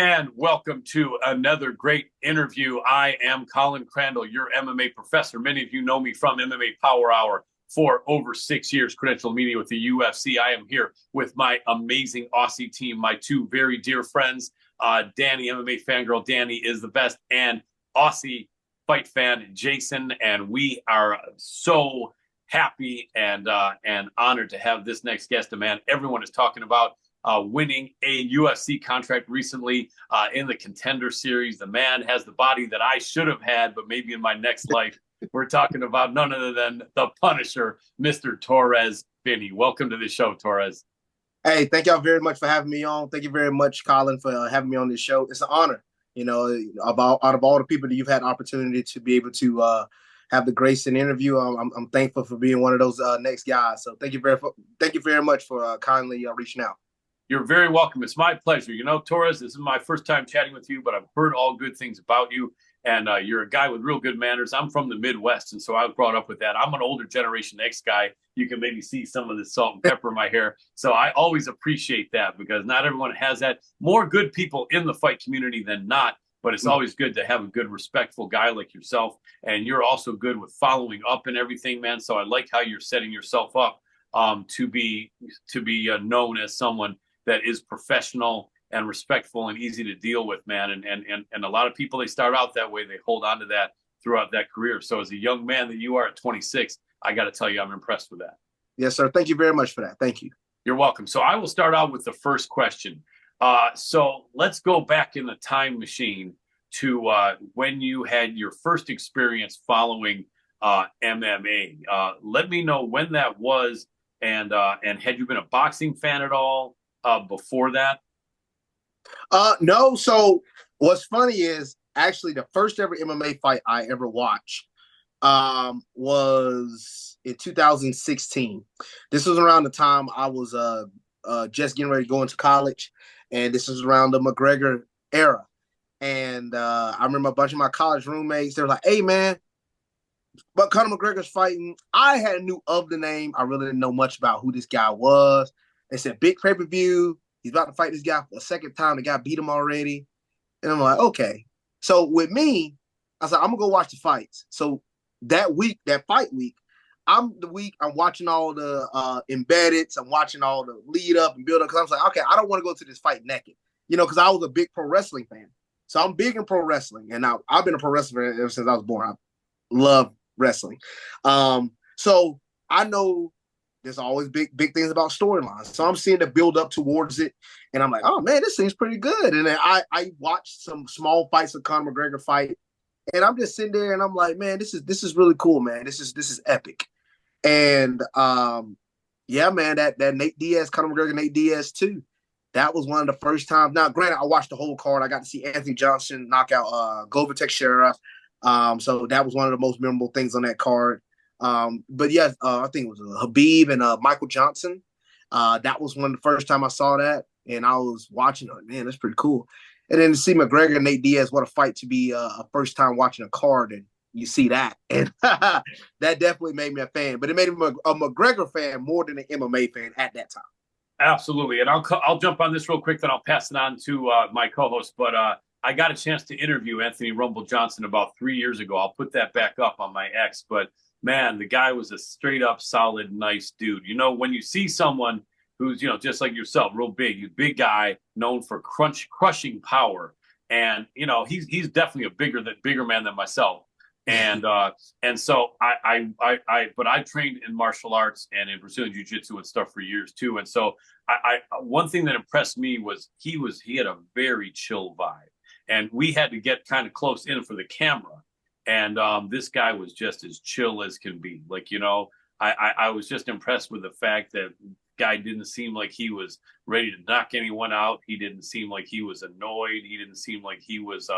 And welcome to another great interview. I am Colin Crandall, your MMA professor. Many of you know me from MMA Power Hour for over 6 years, credential media with the UFC. I am here with my amazing Aussie team, my two very dear friends, Danny, MMA fangirl Danny is the best, and Aussie fight fan Jason. And we are so happy and honored to have this next guest, a man everyone is talking about. Winning a UFC contract recently in the Contender Series. The man has the body that I should have had, but maybe in my next life. We're talking about none other than the Punisher, Mr. Torrez Finney. Welcome to the show, Torrez. Hey, thank y'all very much for having me on. Thank you very much, Colin, for having me on this show. It's an honor, out of all the people that you've had opportunity to be able to have the grace and interview. I'm thankful for being one of those next guys. So thank you very much for kindly reaching out. You're very welcome. It's my pleasure. You know, Torrez, this is my first time chatting with you, but I've heard all good things about you. And you're a guy with real good manners. I'm from the Midwest, and so I was brought up with that. I'm an older Generation X guy. You can maybe see some of the salt and pepper in my hair. So I always appreciate that because not everyone has that. More good people in the fight community than not, but it's always good to have a good, respectful guy like yourself. And you're also good with following up and everything, man. So I like how you're setting yourself up to be known as someone that is professional and respectful and easy to deal with, man. And a lot of people, they start out that way. They hold on to that throughout that career. So as a young man that you are at 26, I got to tell you, I'm impressed with that. Yes, sir. Thank you very much for that. Thank you. You're welcome. So I will start out with the first question. So let's go back in the time machine to when you had your first experience following MMA. Let me know when that was, and had you been a boxing fan at all before that? No. So what's funny is actually the first ever MMA fight I ever watched was in 2016. This was around the time I was just getting ready to go into college, and this was around the McGregor era. And I remember a bunch of my college roommates, they were like, "Hey, man, but Conor McGregor's fighting." I had knew of the name. I really didn't know much about who this guy was. They said, big pay-per-view. He's about to fight this guy for a second time. The guy beat him already. And I'm like, okay. So with me, I said, I'm going to go watch the fights. So that week, that fight week, I'm watching all the embeddeds. I'm watching all the lead up and build up. Because I was like, okay, I don't want to go to this fight naked. Because I was a big pro wrestling fan. So I'm big in pro wrestling. And now I've been a pro wrestler ever since I was born. I love wrestling. So I know there's always big things about storylines. So I'm seeing the build up towards it. And I'm like, oh, man, this seems pretty good. And then I watched some small fights of Conor McGregor fight. And I'm just sitting there and I'm like, man, this is really cool, man. This is epic. And yeah, man, that Nate Diaz, Conor McGregor, Nate Diaz too. That was one of the first times. Now, granted, I watched the whole card. I got to see Anthony Johnson knock out Glover Teixeira. So that was one of the most memorable things on that card. But yeah, I think it was Habib and Michael Johnson. That was one of the first time I saw that, and I was watching it. Man, that's pretty cool. And then to see McGregor and Nate Diaz, what a fight to be a first time watching a card, and you see that, and that definitely made me a fan. But it made me a McGregor fan more than an MMA fan at that time. Absolutely, and I'll jump on this real quick, then I'll pass it on to my co-host. But I got a chance to interview Anthony Rumble Johnson about 3 years ago. I'll put that back up on my X, but man, the guy was a straight up solid, nice dude. When you see someone who's, just like yourself, real big, he's a big guy known for crushing power. And, he's definitely a bigger man than myself. And so but I trained in martial arts and in Brazilian jiu-jitsu and stuff for years too. And so one thing that impressed me was he had a very chill vibe, and we had to get kind of close in for the camera. And this guy was just as chill as can be. Like, I was just impressed with the fact that guy didn't seem like he was ready to knock anyone out. He didn't seem like he was annoyed. He didn't seem like he was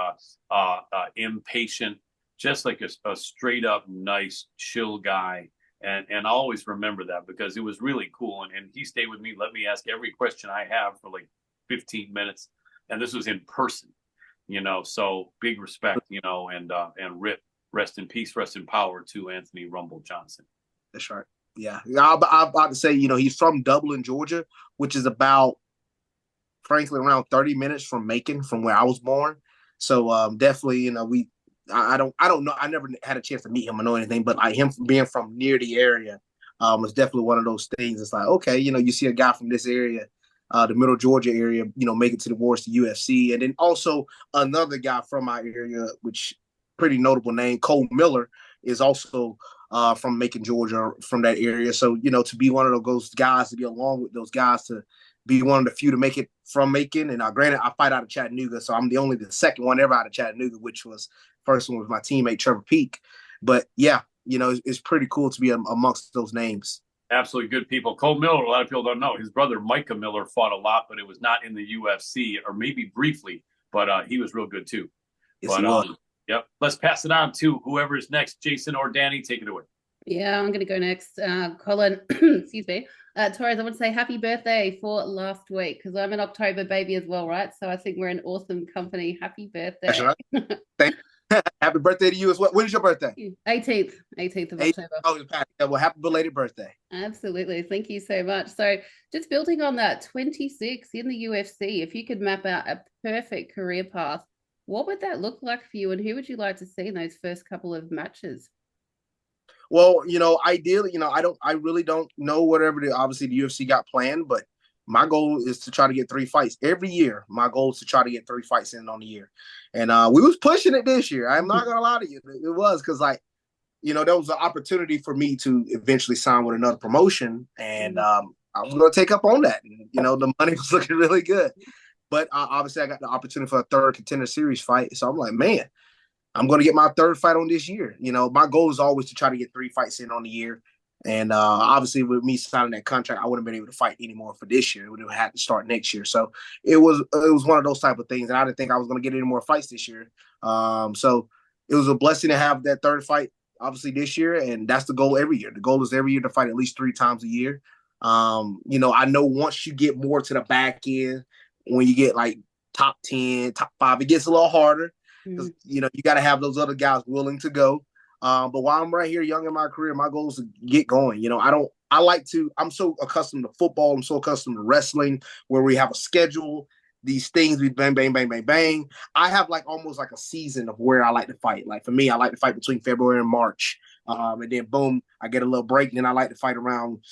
impatient. Just like a straight up nice, chill guy. And I'll always remember that because it was really cool. And he stayed with me, let me ask every question I have for like 15 minutes. And this was in person. So big respect, and rest in peace, rest in power to Anthony Rumble Johnson. That's right. Yeah. I'm about to say, he's from Dublin, Georgia, which is about frankly around 30 minutes from Macon, from where I was born. So definitely, I don't know. I never had a chance to meet him or know anything, but like him being from near the area was definitely one of those things. It's like, okay, you see a guy from this area, the Middle Georgia area, make it to the Wars to UFC, and then also another guy from my area, which pretty notable name, Cole Miller, is also from Macon, Georgia, from that area. So to be one of those guys, to be along with those guys, to be one of the few to make it from Macon. And granted, I fight out of Chattanooga, so I'm the second one ever out of Chattanooga, which was first one was my teammate Trevor Peak. But yeah, it's pretty cool to be amongst those names. Absolutely good people. Cole Miller, a lot of people don't know. His brother Micah Miller fought a lot, but it was not in the UFC, or maybe briefly, but he was real good too. Yes, but yep. Let's pass it on to whoever's next. Jason or Danny, take it away. Yeah, I'm going to go next. Colin, excuse me. Torrez, I want to say happy birthday for last week, because I'm an October baby as well, right? So I think we're in awesome company. Happy birthday. That's right. Thank you. Happy birthday to you as well. When is your birthday? 18th of October. Oh, well, happy belated birthday. Absolutely. Thank you so much. So just building on that, 26 in the UFC, if you could map out a perfect career path, what would that look like for you, and who would you like to see in those first couple of matches? Well, ideally, I really don't know whatever obviously the UFC got planned, but my goal is to try to get 3 fights every year. My goal is to try to get 3 fights in on the year. And we was pushing it this year. I'm not going to lie to you. It was because, there was an opportunity for me to eventually sign with another promotion. And I was going to take up on that. And, the money was looking really good. But obviously, I got the opportunity for a 3rd Contender Series fight. So I'm like, man, I'm going to get my 3rd fight on this year. My goal is always to try to get 3 fights in on the year. And obviously, with me signing that contract, I wouldn't have been able to fight anymore for this year. It would have had to start next year. So it was one of those type of things. And I didn't think I was going to get any more fights this year. So it was a blessing to have that 3rd fight, obviously, this year. And that's the goal every year. The goal is every year to fight at least 3 times a year. I know once you get more to the back end, when you get like top 10, top 5, it gets a little harder. Because, you got to have those other guys willing to go. But while I'm right here, young in my career, my goal is to get going. I'm so accustomed to football. I'm so accustomed to wrestling, where we have a schedule, these things, we bang, bang, bang, bang, bang. I have almost like a season of where I like to fight. Like for me, I like to fight between February and March. And then boom, I get a little break. And then I like to fight around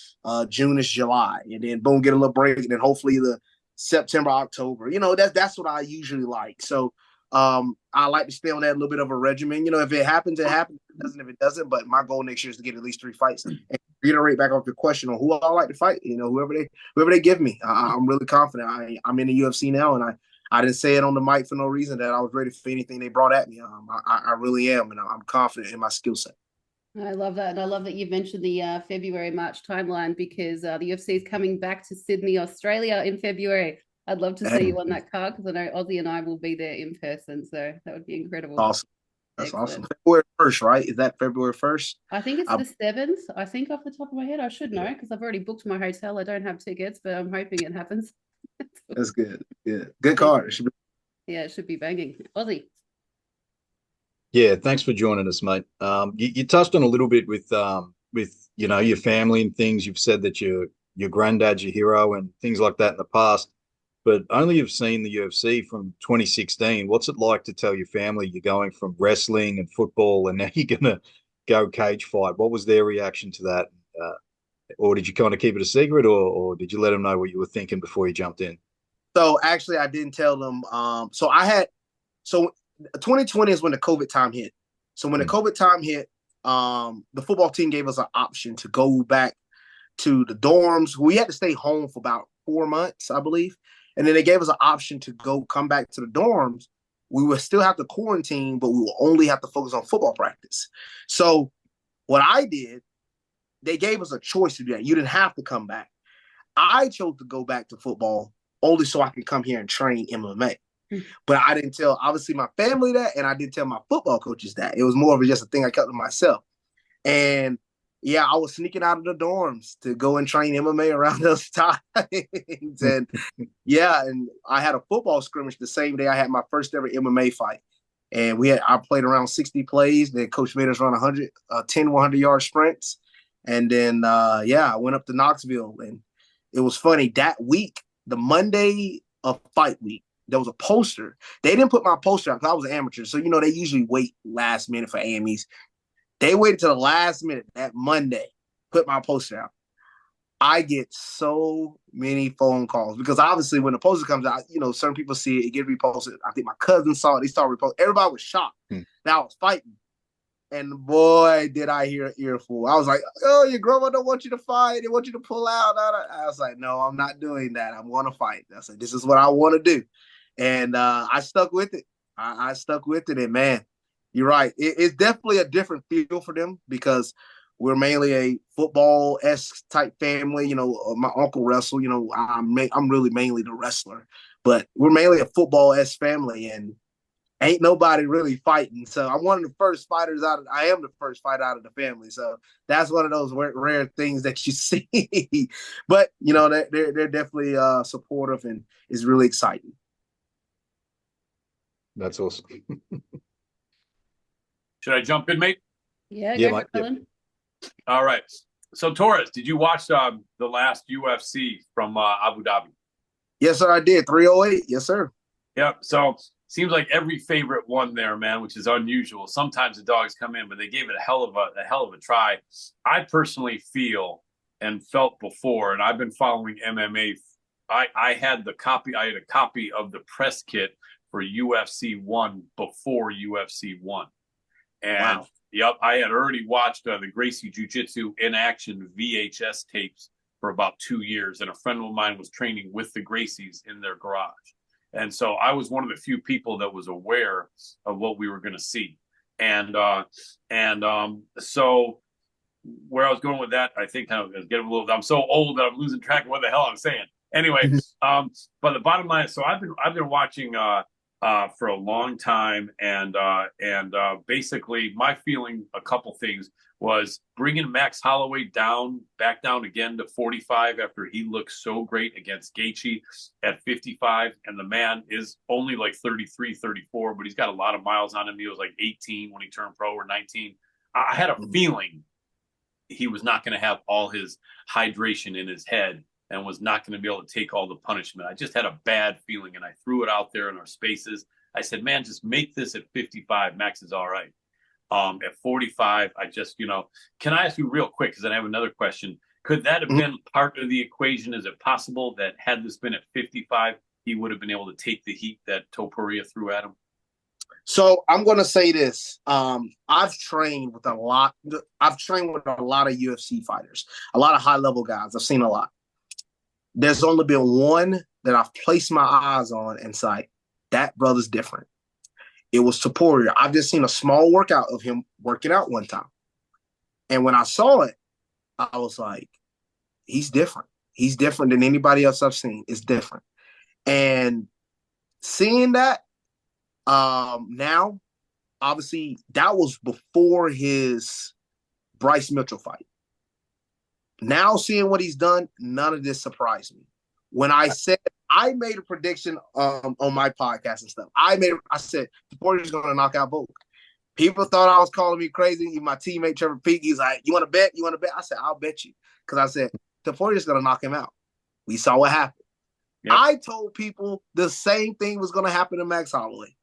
June-ish, July. And then boom, get a little break. And then hopefully the September, October. That's what I usually like. So I like to stay on that little bit of a regimen. If it happens, it happens. If it doesn't, if it doesn't. But my goal next year is to get at least 3 fights. And reiterate back off your question on who I like to fight. Whoever they give me, I'm really confident. I'm in the UFC now, and I didn't say it on the mic for no reason that I was ready for anything they brought at me. I really am, and I'm confident in my skill set. I love that. And I love that you've mentioned the February-March timeline, because the UFC is coming back to Sydney, Australia in February. I'd love to see you on that card, because I know Ozzy and I will be there in person. So that would be incredible. Awesome. That's awesome. February 1st, right? Is that February 1st? I think it's the 7th. I think off the top of my head, I should know, because I've already booked my hotel. I don't have tickets, but I'm hoping it happens. That's good. Good card. It should be banging. Ozzy. Yeah, thanks for joining us, mate. You touched on a little bit with your family and things. You've said that your granddad's your hero and things like that in the past, but only you've seen the UFC from 2016. What's it like to tell your family you're going from wrestling and football and now you're going to go cage fight? What was their reaction to that? Or did you kind of keep it a secret, or did you let them know what you were thinking before you jumped in? So actually, I didn't tell them. So 2020 is when the COVID time hit. So when the COVID time hit, the football team gave us an option to go back to the dorms. We had to stay home for about 4 months, I believe. And then they gave us an option to come back to the dorms. We would still have to quarantine, but we will only have to focus on football practice. So what I did, they gave us a choice to do that. You didn't have to come back. I chose to go back to football only so I could come here and train MMA. But I didn't tell, obviously, my family that, and I didn't tell my football coaches that. It was more of just a thing I kept to myself. And yeah, I was sneaking out of the dorms to go and train MMA around those times. And yeah, and I had a football scrimmage the same day I had my first ever MMA fight. And I played around 60 plays. Then coach made us run 10 100-yard sprints. And then, I went up to Knoxville. And it was funny. That week, the Monday of fight week, there was a poster. They didn't put my poster out because I was an amateur. So, they usually wait last minute for AMEs. They waited to the last minute that Monday, put my poster out. I get so many phone calls because obviously when the poster comes out, certain people see it, get reposted. I think my cousin saw it. They started reposting. Everybody was shocked that I was fighting. And boy, did I hear an earful. I was like, oh, your grandma don't want you to fight. They want you to pull out. I was like, no, I'm not doing that. I'm going to fight. I said, this is what I want to do. And I stuck with it. I stuck with it. And, man, you're right. It's definitely a different feel for them because we're mainly a football-esque type family. My uncle wrestled. I'm really mainly the wrestler. But we're mainly a football-esque family, and ain't nobody really fighting. So I'm one of the first fighters I am the first fighter out of the family. So that's one of those rare things that you see. But, they're definitely supportive, and it's really exciting. That's awesome. Should I jump in, mate? Yeah, Yeah, go Mike. for it, Colin. All right. So, Torrez, did you watch the last UFC from Abu Dhabi? Yes, sir, I did. 308. Yes, sir. Yeah. So, seems like every favorite won there, man, which is unusual. Sometimes the dogs come in, but they gave it a hell of a try. I personally feel and felt before, and I've been following MMA. I had a copy of the press kit for UFC 1 before UFC 1. And wow. Yep, I had already watched the Gracie Jiu-Jitsu in action VHS tapes for about 2 years, and a friend of mine was training with the Gracies in their garage. And so I was one of the few people that was aware of what we were going to see. So where I was going with that, I think I was getting I'm so old that I'm losing track of what the hell I'm saying. Anyway, but the bottom line is, so I've been watching for a long time, and basically my feeling, a couple things, was bringing Max Holloway back down again to 45 after he looked so great against Gaethje at 55, and the man is only like 33, 34, but he's got a lot of miles on him. He was like 18 when he turned pro, or 19. I had a feeling he was not going to have all his hydration in his head and was not going to be able to take all the punishment. I just had a bad feeling, and I threw it out there in our spaces. I said, man, just make this at 55. Max is all right. At 45, I just, can I ask you real quick, because then I have another question. Could that have been part of the equation? Is it possible that had this been at 55, he would have been able to take the heat that Topuria threw at him? So I'm going to say this. I've trained with a lot of UFC fighters, a lot of high-level guys. I've seen a lot. There's only been one that I've placed my eyes on and said, that brother's different. It was Topuria. I've just seen a small workout of him working out one time. And when I saw it, I was like, he's different. He's different than anybody else I've seen. It's different. And seeing that now, obviously, that was before his Bryce Mitchell fight. Now seeing what he's done, none of this surprised me. When I made a prediction on my podcast and stuff. I said Topuria's going to knock out Volk. People thought I was calling me crazy. My teammate Trevor Peake, he's like, "You want to bet? You want to bet?" I said, "I'll bet you," because I said Topuria's going to knock him out. We saw what happened. Yep. I told people the same thing was going to happen to Max Holloway.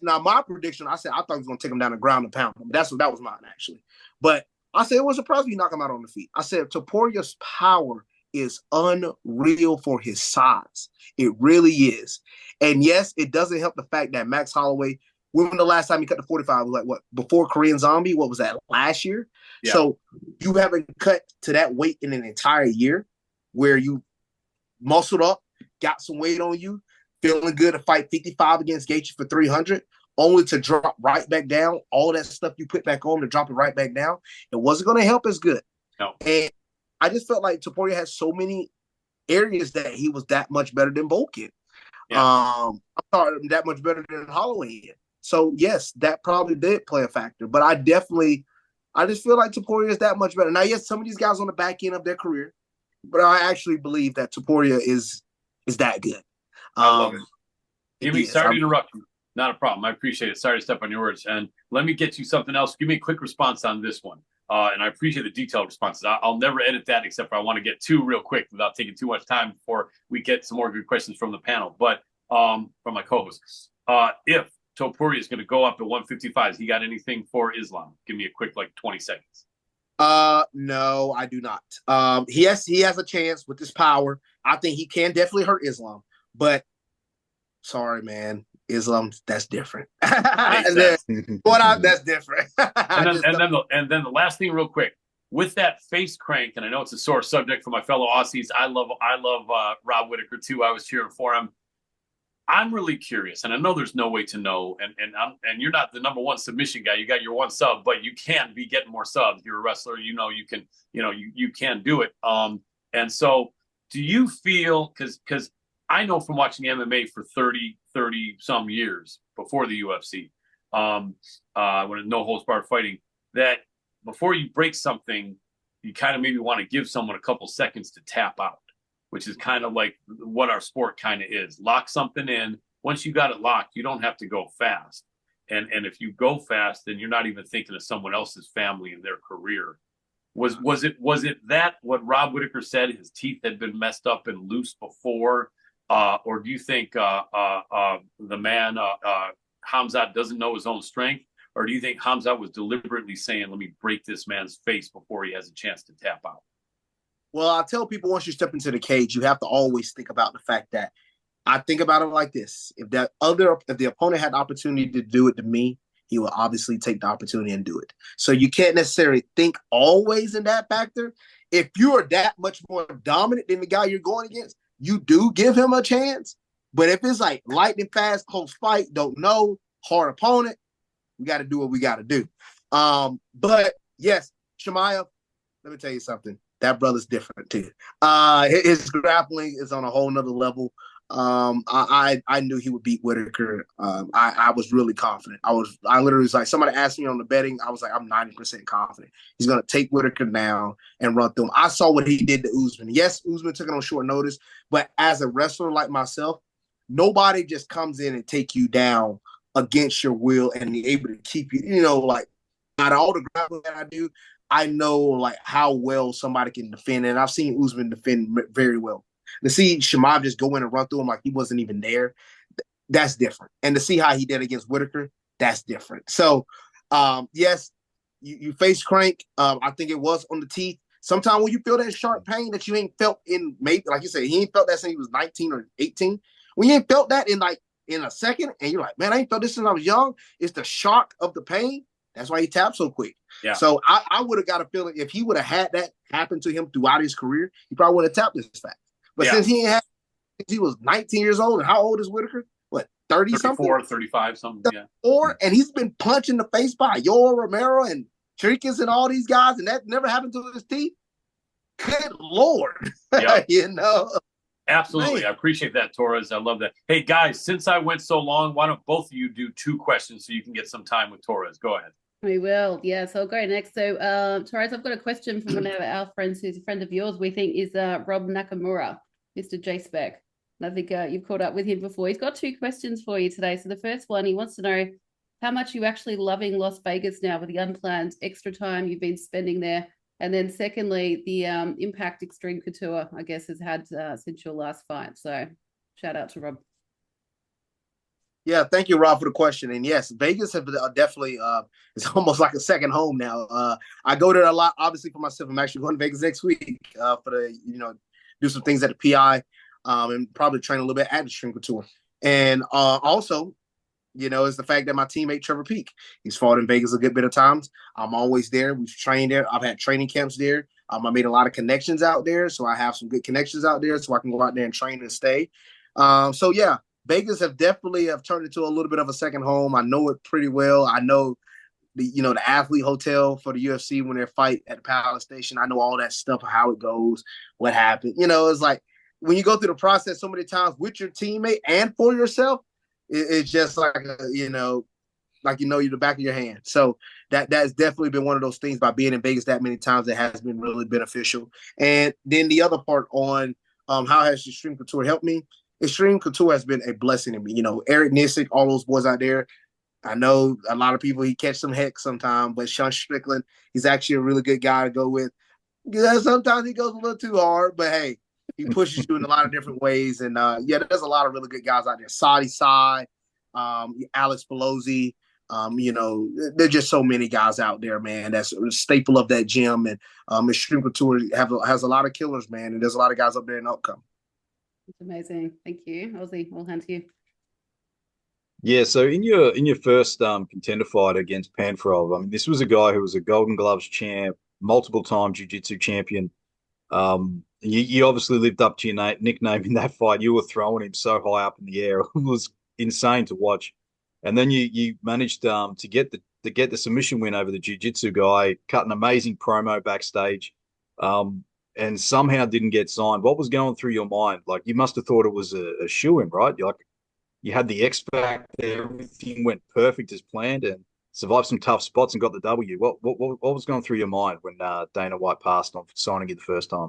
Now my prediction, I said I thought he was going to take him down the ground and pound him. That was mine actually, but I said it was surprising he knock him out on the feet. I said Topuria's power is unreal for his size. It really is. And yes, it doesn't help the fact that Max Holloway, when the last time he cut to 45 was like what, before Korean Zombie? What was that, last year? Yeah. So you haven't cut to that weight in an entire year where you muscled up, got some weight on you, feeling good to fight 55 against Gaethje for 300, only to drop right back down. All that stuff you put back on to drop it right back down. It wasn't going to help as good. No. And I just felt like Topuria had so many areas that he was that much better than Volkan. Yeah. I thought that much better than Holloway. So yes, that probably did play a factor. But I just feel like Topuria is that much better. Now, yes, some of these guys on the back end of their career, but I actually believe that Topuria is that good. I love it. Sorry to interrupt you. Not a problem. I appreciate it. Sorry to step on your words. And let me get you something else. Give me a quick response on this one. And I appreciate the detailed responses. I'll never edit that except for I want to get two real quick without taking too much time before we get some more good questions from the panel. But from my co-hosts, if Topuria is going to go up to 155, he got anything for Islam? Give me a quick 20 seconds. No, I do not. He has a chance with his power. I think he can definitely hurt Islam, but sorry, man, Islam, that's different. That's different. and then the last thing, real quick, with that face crank, and I know it's a sore subject for my fellow Aussies. I love Rob Whittaker too. I was cheering for him. I'm really curious, and I know there's no way to know, and you're not the number one submission guy. You got your one sub, but you can be getting more subs. You're a wrestler, you can do it. And so do you feel, because I know from watching MMA for 30 some years before the UFC, when no holds barred fighting, that before you break something, you kind of maybe want to give someone a couple seconds to tap out, which is kind of like what our sport kind of is. Lock something in. Once you got it locked, you don't have to go fast. And if you go fast, then you're not even thinking of someone else's family and their career. Was it that what Rob Whittaker said, his teeth had been messed up and loose before? Or do you think the man, Khamzat, doesn't know his own strength? Or do you think Khamzat was deliberately saying, let me break this man's face before he has a chance to tap out? Well, I tell people once you step into the cage, you have to always think about the fact that I think about it like this. If the opponent had the opportunity to do it to me, he will obviously take the opportunity and do it. So you can't necessarily think always in that factor. If you are that much more dominant than the guy you're going against, you do give him a chance. But if it's like lightning fast, close fight, don't know, hard opponent, we got to do what we got to do. But yes, Chimaev, let me tell you something. That brother's different too. His grappling is on a whole nother level. I knew he would beat Whittaker. I was really confident. I literally was like, somebody asked me on the betting. I was like, I'm 90% confident he's going to take Whittaker down and run through him. I saw what he did to Usman. Yes, Usman took it on short notice, but as a wrestler like myself, nobody just comes in and take you down against your will and be able to keep you, like out of all the grappling that I do, I know like how well somebody can defend, and I've seen Usman defend very well. To see Chimaev just go in and run through him like he wasn't even there, that's different. And to see how he did against Whittaker, that's different. So, yes, you face crank. I think it was on the teeth. Sometimes when you feel that sharp pain that you ain't felt in, maybe like you said, he ain't felt that since he was 19 or 18. When you ain't felt that in a second, and you're like, man, I ain't felt this since I was young. It's the shock of the pain. That's why he tapped so quick. Yeah. So I would have got a feeling if he would have had that happen to him throughout his career, he probably would have tapped this fast. But since he was 19 years old, and how old is Whittaker? What, 30-something? 34, 35, something, yeah. And he's been punched in the face by Yoel Romero and Tricus and all these guys, and that never happened to his teeth? Good Lord. Yep. Man. Absolutely. I appreciate that, Torrez. I love that. Hey, guys, since I went so long, why don't both of you do two questions so you can get some time with Torrez? Go ahead. We will. Yeah, so I'll go next. So, Torrez, I've got a question from one of our friends who's a friend of yours, we think is Rob Nakamura, Mr. J-Spec. And I think you've caught up with him before. He's got two questions for you today. So the first one, he wants to know how much you actually loving Las Vegas now with the unplanned extra time you've been spending there. And then secondly, the impact Extreme Couture, I guess, has had since your last fight. So shout out to Rob. Yeah, thank you, Rob, for the question. And yes, Vegas have definitely it's almost like a second home now. I go there a lot, obviously, for myself. I'm actually going to Vegas next week for do some things at the PI and probably train a little bit at the Extreme Couture. And also, is the fact that my teammate Trevor Peak, he's fought in Vegas a good bit of times. I'm always there. We've trained there. I've had training camps there. I made a lot of connections out there, so I have some good connections out there, so I can go out there and train and stay. So yeah, Vegas have definitely turned into a little bit of a second home. I know it pretty well. I know the athlete hotel for the UFC when they fight at the Palace Station. I know all that stuff, how it goes, what happened. It's like when you go through the process so many times with your teammate and for yourself, it's just like you're the back of your hand. So that's definitely been one of those things by being in Vegas that many times that has been really beneficial. And then the other part on how has Extreme Couture helped me? Extreme Couture has been a blessing to me. Eric Nissick, all those boys out there, I know a lot of people, he catch some heck sometimes, but Sean Strickland, he's actually a really good guy to go with. Yeah, sometimes he goes a little too hard, but hey, he pushes you in a lot of different ways. And yeah, there's a lot of really good guys out there. Sadi Sai, Alex Pelosi. There's just so many guys out there, man. That's a staple of that gym. And Extreme Couture has a lot of killers, man. And there's a lot of guys up there in Outcome. It's amazing. Thank you, Ozzy. I'll hand to you. Yeah, so in your first contender fight against Panfrov, I mean, this was a guy who was a Golden Gloves champ, multiple time jiu-jitsu champion. You obviously lived up to your nickname in that fight. You were throwing him so high up in the air; it was insane to watch. And then you managed to get the submission win over the jiu-jitsu guy, cut an amazing promo backstage, and somehow didn't get signed. What was going through your mind? Like, you must have thought it was a shoo-in, right? You had the X factor, everything went perfect as planned, and survived some tough spots and got the W. What was going through your mind when Dana White passed on signing you the first time?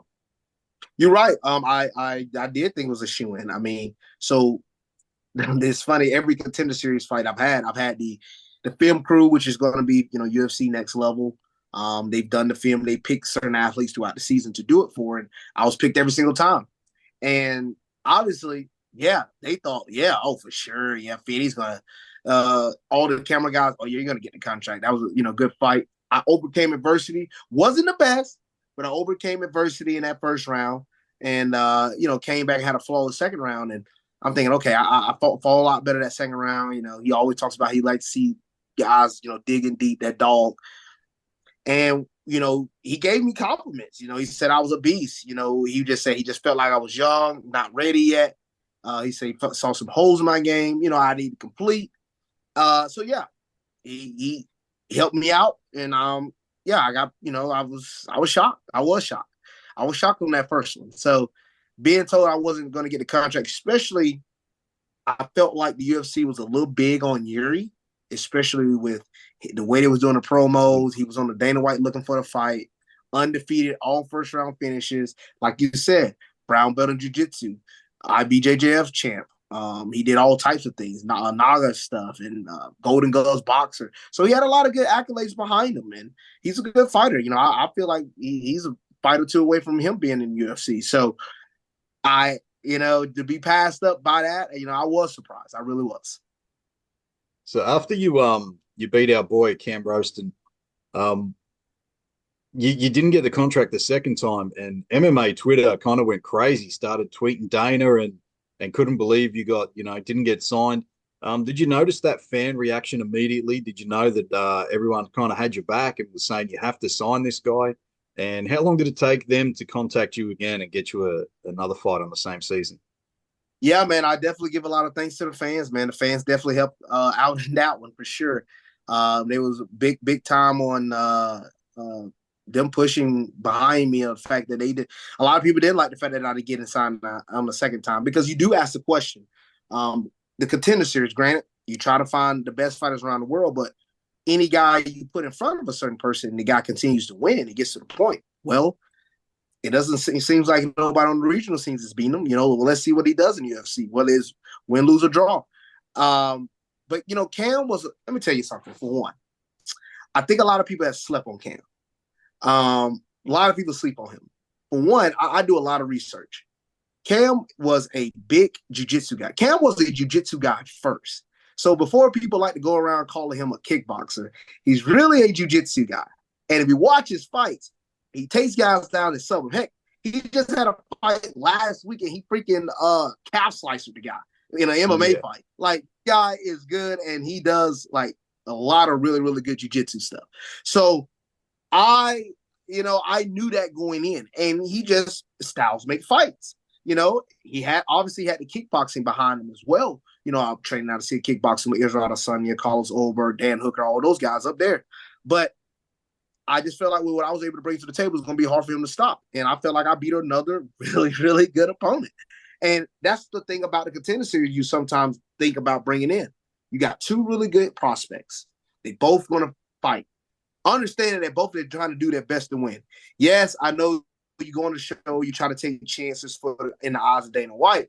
You're right. I did think it was a shoo-in. I mean, so it's funny. Every Contender Series fight I've had the film crew, which is going to be UFC next level. They've done the film. They pick certain athletes throughout the season to do it for, and I was picked every single time. And obviously, yeah, they thought, yeah, oh, for sure. Yeah, Finney's going to, all the camera guys, oh, yeah, you're going to get the contract. That was a good fight. I overcame adversity. Wasn't the best, but I overcame adversity in that first round and, came back and had a flawless second round. And I'm thinking, okay, I fought a lot better that second round. He always talks about he likes to see guys, digging deep, that dog. And, he gave me compliments. He said I was a beast. He just said he just felt like I was young, not ready yet. He said he saw some holes in my game, I need to complete. So yeah, he helped me out, and yeah, I got, I was shocked. I was shocked on that first one. So being told I wasn't going to get the contract, especially, I felt like the UFC was a little big on Yuri, especially with the way they was doing the promos. He was on the Dana White looking for the fight, undefeated, all first round finishes. Like you said, brown belt in jiu-jitsu. IBJJF champ. He did all types of things, Naga stuff, and Golden Gloves boxer. So he had a lot of good accolades behind him, and he's a good fighter. I feel like he's a fight or two away from him being in UFC. So to be passed up by that, I was surprised. I really was. So after you beat our boy Cam Roston, you didn't get the contract the second time, and MMA Twitter kind of went crazy, started tweeting Dana and couldn't believe you didn't get signed. Did you notice that fan reaction immediately? Did you know that everyone kind of had your back and was saying you have to sign this guy? And how long did it take them to contact you again and get you another fight on the same season? Yeah, man, I definitely give a lot of thanks to the fans, man. The fans definitely helped out in that one for sure. They was big time on them pushing behind me on the fact that they did. A lot of people didn't like the fact that I didn't get signed on the second time, because you do ask the question. The Contender Series, granted, you try to find the best fighters around the world, but any guy you put in front of a certain person, the guy continues to win and it gets to the point. Well, it seems like nobody on the regional scenes is beating him. Well, let's see what he does in UFC. Whether it's win, lose, or draw. But Cam was. Let me tell you something. For one, I think a lot of people have slept on Cam. A lot of people sleep on him. For one, I do a lot of research. Cam was a big jiu-jitsu guy. Cam was a jiu-jitsu guy first. So before people like to go around calling him a kickboxer, he's really a jiu-jitsu guy. And if you watch his fights, he takes guys down and sub them. Heck, he just had a fight last week and he freaking calf sliced the guy in an MMA fight. Like, guy is good, and he does like a lot of really, really good jiu-jitsu stuff. So I knew that going in, and he just styles make fights. He obviously had the kickboxing behind him as well. I'm training out to see kickboxing with Israel Adesanya, Carlos Ober, Dan Hooker, all those guys up there. But I just felt like what I was able to bring to the table was going to be hard for him to stop. And I felt like I beat another really, really good opponent. And that's the thing about the Contender Series you sometimes think about bringing in. You got two really good prospects. They both want to fight. Understanding that both are trying to do their best to win. Yes, I know you go on the show, you try to take chances in the eyes of Dana White.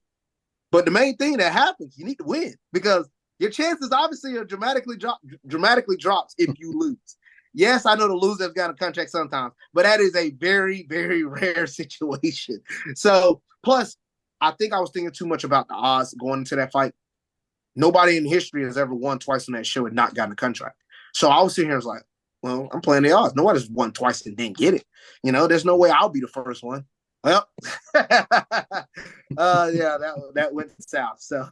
But the main thing that happens, you need to win, because Your chances obviously are dramatically drops if you lose. Yes, I know the loser has got a contract sometimes, but that is a very, very rare situation. So, plus, I think I was thinking too much about the odds going into that fight. Nobody in history has ever won twice on that show and not gotten a contract. So I was sitting here, I was like, well, I'm playing the odds. Nobody's won twice and didn't get it. There's no way I'll be the first one. Well, yeah, that went south. So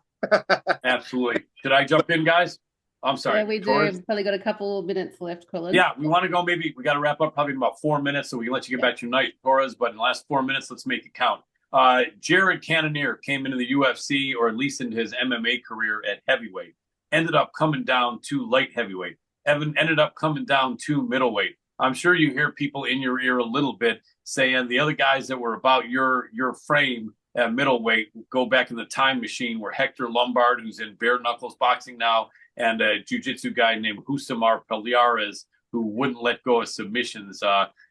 absolutely. Should I jump in, guys? I'm sorry. Yeah, we do. Torrez? We've probably got a couple of minutes left, Colin. Yeah, we want to go. Maybe we got to wrap up probably in about 4 minutes, so we can let you get back to your night, Torrez. But in the last 4 minutes, let's make it count. Jared Cannonier came into the UFC, or at least into his MMA career at heavyweight. Ended up coming down to light heavyweight. Evan ended up coming down to middleweight. I'm sure you hear people in your ear a little bit saying the other guys that were about your frame at middleweight go back in the time machine, where Hector Lombard, who's in bare knuckles boxing now, and a jiu-jitsu guy named Husamar Palhares, who wouldn't let go of submissions,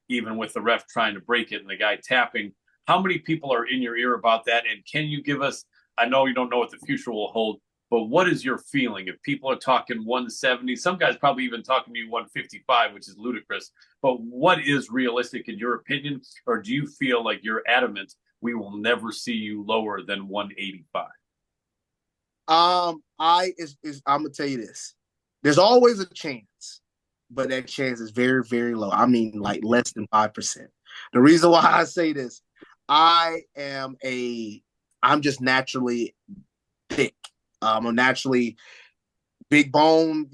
even with the ref trying to break it and the guy tapping. How many people are in your ear about that? And can you give us, I know you don't know what the future will hold, but what is your feeling? If people are talking 170, some guys probably even talking to you 155, which is ludicrous. But what is realistic in your opinion? Or do you feel like you're adamant we will never see you lower than 185? I'm gonna tell you this. There's always a chance, but that chance is very, very low. I mean, like less than 5%. The reason why I say this, I'm just naturally thick. I'm naturally big bone,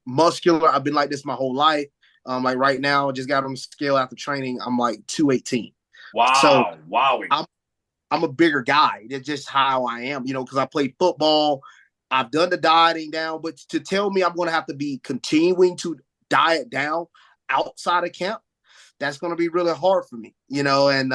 muscular. I've been like this my whole life. Like right now, I just got on the scale after training. I'm like 218. Wow. So Wowie. I'm a bigger guy. That's just how I am, because I played football. I've done the dieting down, but to tell me I'm going to have to be continuing to diet down outside of camp, that's going to be really hard for me, and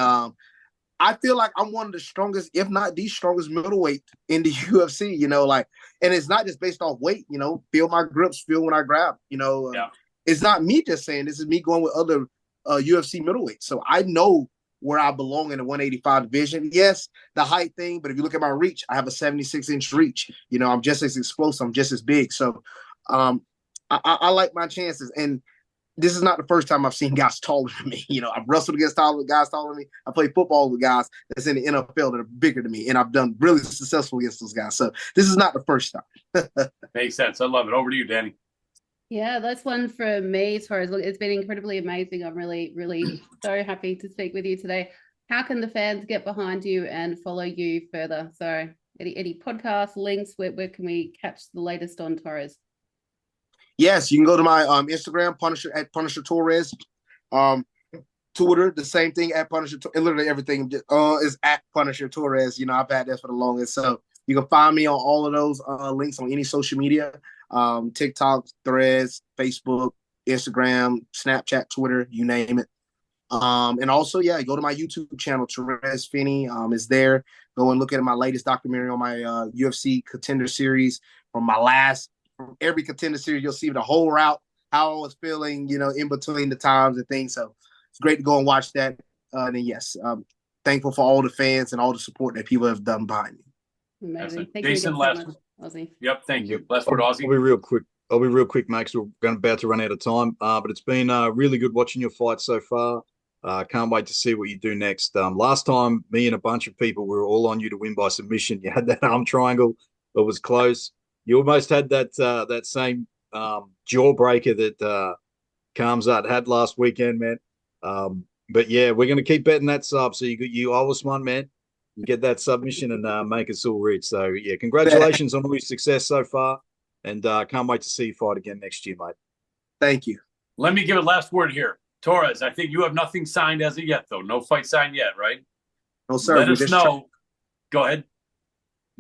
I feel like I'm one of the strongest, if not the strongest middleweight in the UFC, and it's not just based off weight, feel my grips, feel when I grab, Yeah. It's not me just saying, this is me going with other UFC middleweights. So I know where I belong in the 185 division. Yes, the height thing, but if you look at my reach, I have a 76-inch reach. I'm just as explosive. I'm just as big. So I like my chances. And this is not the first time I've seen guys taller than me. I've wrestled against guys taller than me. I play football with guys that's in the NFL that are bigger than me, and I've done really successful against those guys. So this is not the first time. Makes sense. I love it. Over to you, Danny. Yeah, that's one for me, Torrez. Look, it's been incredibly amazing. I'm really, really so happy to speak with you today. How can the fans get behind you and follow you further? So any podcast links, where can we catch the latest on Torrez? Yes, you can go to my Instagram, Punisher Torrez. Twitter, the same thing at Punisher. Literally everything is at Punisher Torrez. I've had that for the longest. So you can find me on all of those links on any social media. TikTok, Threads, Facebook, Instagram, Snapchat, Twitter, you name it. And also, go to my YouTube channel, Torrez Finney. It's there. Go and look at my latest documentary on my UFC Contender Series. From every Contender Series, you'll see the whole route, how I was feeling, in between the times and things. So it's great to go and watch that. And then, yes, thankful for all the fans and all the support that people have done behind me. Amazing. Thank Jason, you again so much, Ozzy. Yep, thank you. Last word, Ozzy. I'll be real quick. Mate, because we're about to run out of time. But it's been really good watching your fight so far. Can't wait to see what you do next. Last time, me and a bunch of people were all on you to win by submission. You had that arm triangle. It was close. You almost had that same jawbreaker that Kamzat had last weekend, man. But yeah, we're going to keep betting that sub. So you owe us one, man. You get that submission and make us all rich. So yeah, congratulations on all your success so far, and can't wait to see you fight again next year, mate. Thank you. Let me give a last word here. Torrez, I think you have nothing signed as of yet, though. No fight signed yet, right? No, sir. Let us know. Go ahead.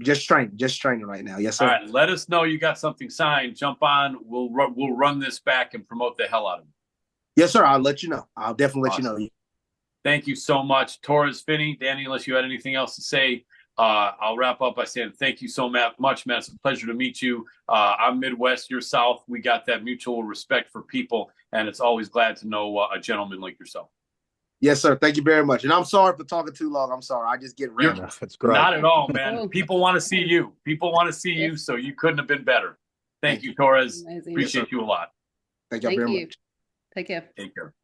Just training right now. Yes, sir. All right. Let us know you got something signed. Jump on. We'll run this back and promote the hell out of it. Yes, sir. I'll let you know. I'll definitely let you know. Thank you so much, Torrez Finney. Danny, unless you had anything else to say, I'll wrap up by saying thank you so much, man. It's a pleasure to meet you. I'm Midwest, you're South. We got that mutual respect for people, and it's always glad to know a gentleman like yourself. Yes, sir. Thank you very much. And I'm sorry for talking too long. I'm sorry. I just get ready. That's great. Not at all, man. People want to see you. So you couldn't have been better. Thank you, Torrez. Amazing. Appreciate you a lot. Thank y'all Thank very you. much. Take care. Take care.